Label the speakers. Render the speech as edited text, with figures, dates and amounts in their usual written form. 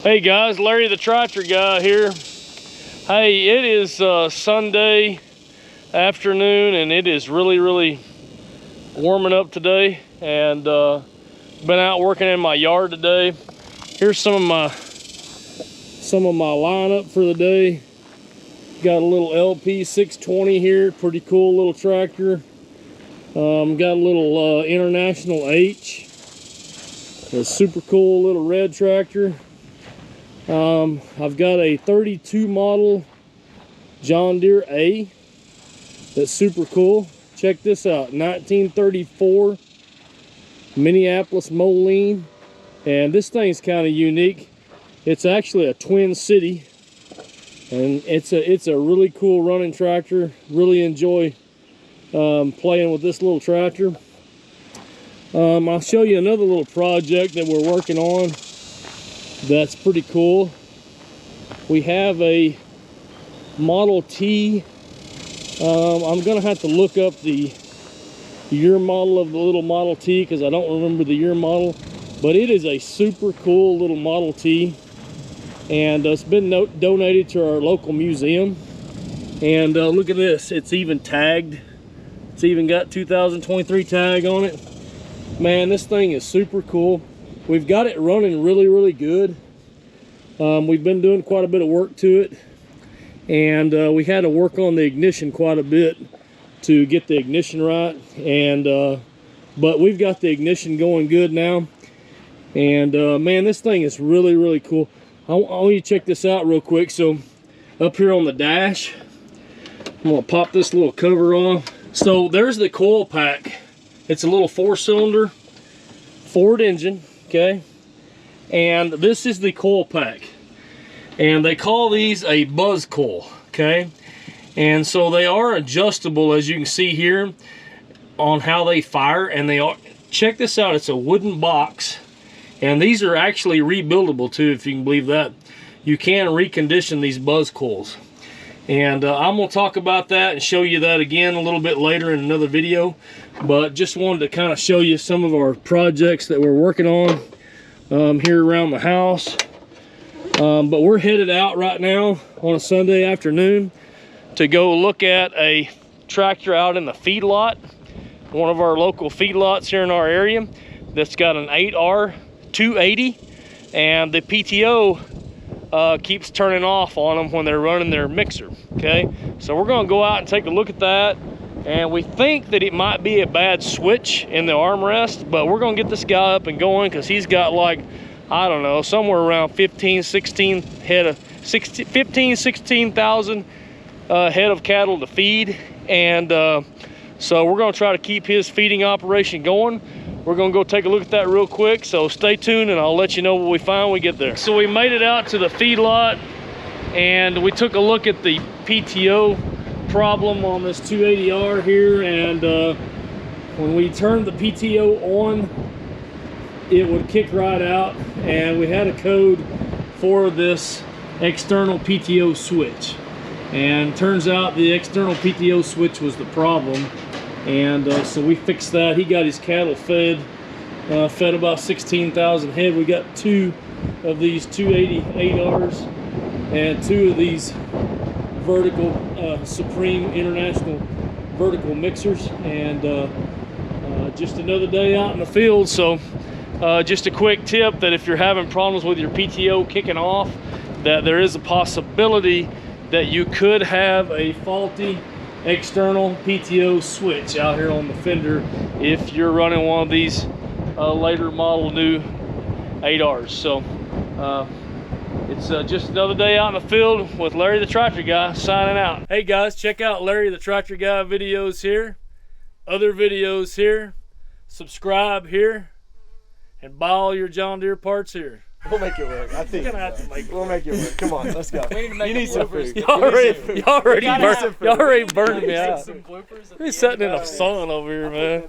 Speaker 1: Hey guys, Larry the tractor guy here. Hey, it is Sunday afternoon and it is really warming up today, and been out working in my yard today. Here's some of my lineup for the day. Got a little LP 620 here, pretty cool little tractor. Got a little International H, a super cool little red tractor. I've got a 32 model John Deere A that's super cool. Check this out, 1934 Minneapolis Moline, and this thing's kind of unique. It's actually a Twin City, and it's a really cool running tractor. Really enjoy playing with this little tractor. I'll show you another little project that we're working on that's pretty cool. We have a Model T. I'm gonna have to look up the year model of the little Model T because I don't remember the year model, but it is a super cool little Model T, and it's been donated to our local museum. And look at this, it's even tagged. It's even got 2023 tag on it. Man, this thing is super cool. We've got it running really good. We've been doing quite a bit of work to it, and we had to work on the ignition quite a bit to get the ignition right, and but we've got the ignition going good now. And man, this thing is really cool. I want you to check this out real quick. So up here on the dash, I'm gonna pop this little cover off. So there's the coil pack. It's a little 4-cylinder Ford engine. Okay, and this is the coil pack, and they call these a buzz coil. Okay, and so they are adjustable, as you can see here, on how they fire. And they are, check this out, it's a wooden box, and these are actually rebuildable too, if you can believe that. You can recondition these buzz coils, and I'm gonna talk about that and show you that again a little bit later in another video. But just wanted to kind of show you some of our projects that we're working on here around the house. But we're headed out right now on a Sunday afternoon to go look at a tractor out in the feedlot, one of our local feedlots here in our area, that's got an 8R 280, and the PTO keeps turning off on them when they're running their mixer. Okay, so we're going to go out and take a look at that. And we think that it might be a bad switch in the armrest, but we're gonna get this guy up and going because he's got, like, I don't know, somewhere around 16,000 head of cattle to feed. And so we're gonna try to keep his feeding operation going. We're gonna go take a look at that real quick, so stay tuned and I'll let you know what we find when we get there. So we made it out to the feedlot and we took a look at the PTO problem on this 280R here, and when we turned the PTO on, it would kick right out, and we had a code for this external PTO switch, and turns out the external PTO switch was the problem. And so we fixed that. He got his cattle fed about 16,000 head. We got 2 of these 288Rs and 2 of these vertical Supreme International vertical mixers, and just another day out in the field. So just a quick tip that if you're having problems with your PTO kicking off, that there is a possibility that you could have a faulty external PTO switch out here on the fender if you're running one of these later model new 8Rs. So it's just another day out in the field with Larry the Tractor Guy signing out. Hey guys, check out Larry the Tractor Guy videos here, other videos here, subscribe here, and buy all your John Deere parts here.
Speaker 2: We'll make it work. I think
Speaker 1: we're gonna have to make it
Speaker 2: we'll make it work. Come on, let's go.
Speaker 1: We need to make you need some food. Y'all already burned me out. He's sitting in the sun over here, man.